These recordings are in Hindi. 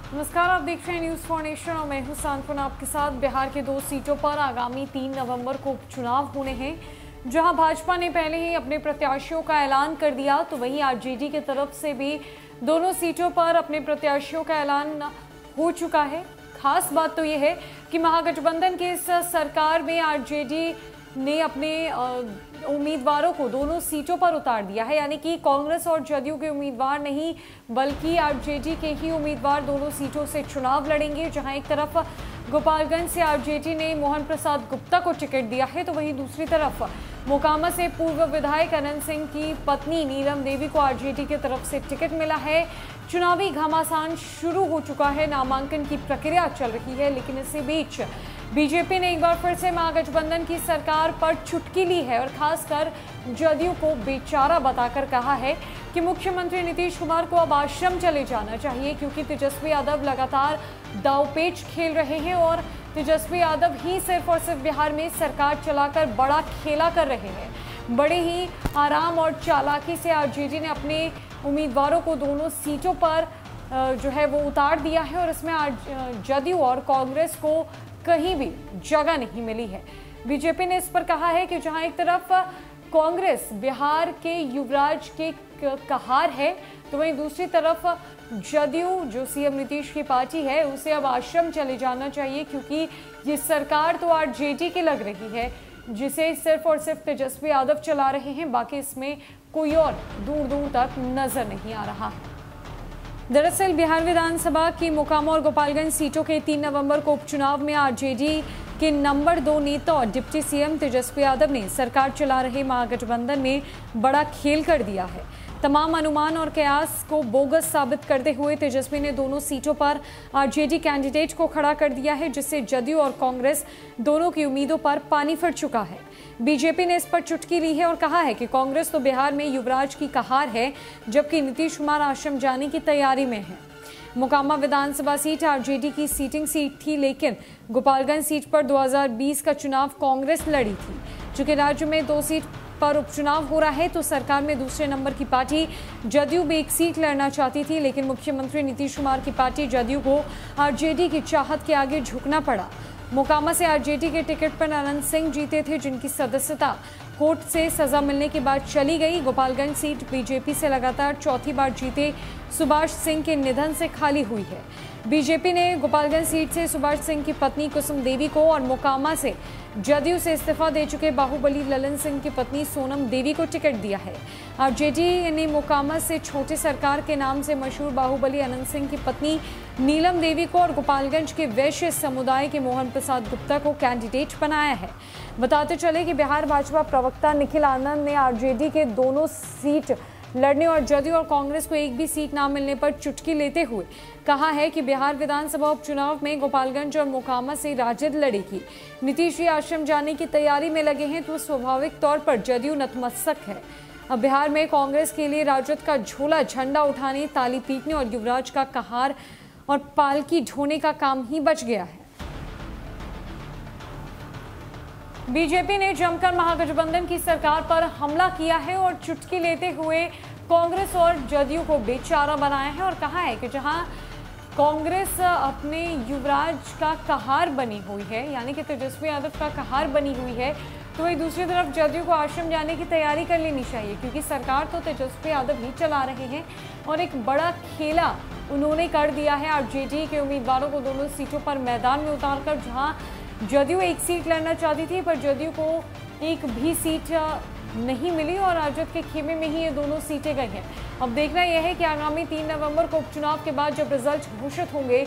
नमस्कार, आप देख रहे हैं न्यूज फॉर नेशन और मैं हूं सांत्वना आपके साथ। बिहार के 2 सीटों पर आगामी 3 नवंबर को उपचुनाव होने हैं। जहां भाजपा ने पहले ही अपने प्रत्याशियों का ऐलान कर दिया, तो वहीं आरजेडी की तरफ से भी दोनों सीटों पर अपने प्रत्याशियों का ऐलान हो चुका है। खास बात तो यह है कि महागठबंधन की इस सरकार में आरजेडी ने अपने उम्मीदवारों को दोनों सीटों पर उतार दिया है, यानी कि कांग्रेस और जदयू के उम्मीदवार नहीं बल्कि आरजेडी के ही उम्मीदवार दोनों सीटों से चुनाव लड़ेंगे। जहां एक तरफ गोपालगंज से आरजेडी ने मोहन प्रसाद गुप्ता को टिकट दिया है, तो वहीं दूसरी तरफ मोकामा से पूर्व विधायक अनंत सिंह की पत्नी नीलम देवी को आरजेडी की तरफ से टिकट मिला है। चुनावी घमासान शुरू हो चुका है, नामांकन की प्रक्रिया चल रही है, लेकिन इसी बीच बीजेपी ने एक बार फिर से महागठबंधन की सरकार पर चुटकी ली है और खासकर जदयू को बेचारा बताकर कहा है कि मुख्यमंत्री नीतीश कुमार को अब आश्रम चले जाना चाहिए, क्योंकि तेजस्वी यादव लगातार दांवपेच खेल रहे हैं और तेजस्वी यादव ही सिर्फ और सिर्फ बिहार में सरकार चलाकर बड़ा खेला कर रहे हैं। बड़े ही आराम और चालाकी से आरजेडी ने अपने उम्मीदवारों को दोनों सीटों पर जो है वो उतार दिया है और इसमें जदयू और कांग्रेस को कहीं भी जगह नहीं मिली है। बीजेपी ने इस पर कहा है कि जहां एक तरफ कांग्रेस बिहार के युवराज के कहार है, तो वहीं दूसरी तरफ जदयू जो सीएम नीतीश की पार्टी है उसे अब आश्रम चले जाना चाहिए, क्योंकि ये सरकार तो आरजेडी की लग रही है जिसे सिर्फ और सिर्फ तेजस्वी यादव चला रहे हैं। बाकी इसमें कोई और दूर दूर तक नजर नहीं आ रहा है। दरअसल बिहार विधानसभा की मोकामा और गोपालगंज सीटों के 3 नवंबर को उपचुनाव में आरजेडी के नंबर 2 नेता और डिप्टी सीएम तेजस्वी यादव ने सरकार चला रहे महागठबंधन में बड़ा खेल कर दिया है। तमाम अनुमान और कयास को बोगस साबित करते हुए तेजस्वी ने दोनों सीटों पर आरजेडी कैंडिडेट को खड़ा कर दिया है, जिससे जदयू और कांग्रेस दोनों की उम्मीदों पर पानी फिर चुका है। बीजेपी ने इस पर चुटकी ली है और कहा है कि कांग्रेस तो बिहार में युवराज की कहार है, जबकि नीतीश कुमार आश्रम जाने की तैयारी में है। मोकामा विधानसभा सीट आरजेडी की सीटिंग सीट थी, लेकिन गोपालगंज सीट पर 2020 का चुनाव कांग्रेस लड़ी थी। चूंकि राज्य में 2 सीट पर उपचुनाव हो रहा है, तो सरकार में दूसरे नंबर की पार्टी जदयू भी एक सीट लड़ना चाहती थी, लेकिन मुख्यमंत्री नीतीश कुमार की पार्टी जदयू को आरजेडी की चाहत के आगे झुकना पड़ा। मोकामा से आरजेडी के टिकट पर अनंत सिंह जीते थे, जिनकी सदस्यता कोर्ट से सजा मिलने के बाद चली गई। गोपालगंज सीट बीजेपी से लगातार चौथी बार जीते सुभाष सिंह के निधन से खाली हुई है। बीजेपी ने गोपालगंज सीट से सुभाष सिंह की पत्नी कुसुम देवी को और मोकामा से जदयू से इस्तीफा दे चुके बाहुबली ललन सिंह की पत्नी सोनम देवी को टिकट दिया है। आरजेडी ने मोकामा से छोटे सरकार के नाम से मशहूर बाहुबली अनंत सिंह की पत्नी नीलम देवी को और गोपालगंज के वैश्य समुदाय के मोहन प्रसाद गुप्ता को कैंडिडेट बनाया है। बताते चले कि बिहार भाजपा प्रवक्ता निखिल आनंद ने आरजेडी के दोनों सीट लड़ने और जदयू और कांग्रेस को एक भी सीट ना मिलने पर चुटकी लेते हुए कहा है कि बिहार विधानसभा उपचुनाव में गोपालगंज और मोकामा से राजद लड़ेगी। नीतीश जी आश्रम जाने की तैयारी में लगे हैं, तो स्वाभाविक तौर पर जदयू नतमस्तक है। अब बिहार में कांग्रेस के लिए राजद का झोला झंडा उठाने, ताली पीटने और युवराज का कहार और पालकी ढोने का काम ही बच गया है। बीजेपी ने जमकर महागठबंधन की सरकार पर हमला किया है और चुटकी लेते हुए कांग्रेस और जदयू को बेचारा बनाया है और कहा है कि जहां कांग्रेस अपने युवराज का कहार बनी हुई है, यानी कि तेजस्वी यादव का कहार बनी हुई है, तो वही दूसरी तरफ जदयू को आश्रम जाने की तैयारी कर लेनी चाहिए, क्योंकि सरकार तो तेजस्वी यादव ही चला रहे हैं और एक बड़ा खेला उन्होंने कर दिया है आरजेडी के उम्मीदवारों को दोनों सीटों पर मैदान में उतारकर। जहां जदयू एक सीट लड़ना चाहती थी, पर जदयू को एक भी सीट नहीं मिली और राजद के खेमे में ही ये दोनों सीटें गई हैं। अब देखना यह है कि आगामी 3 नवंबर को उपचुनाव के बाद जब रिजल्ट घोषित होंगे,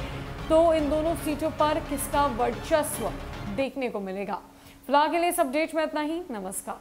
तो इन दोनों सीटों पर किसका वर्चस्व देखने को मिलेगा। फिलहाल के लिए इस अपडेट में इतना ही। नमस्कार।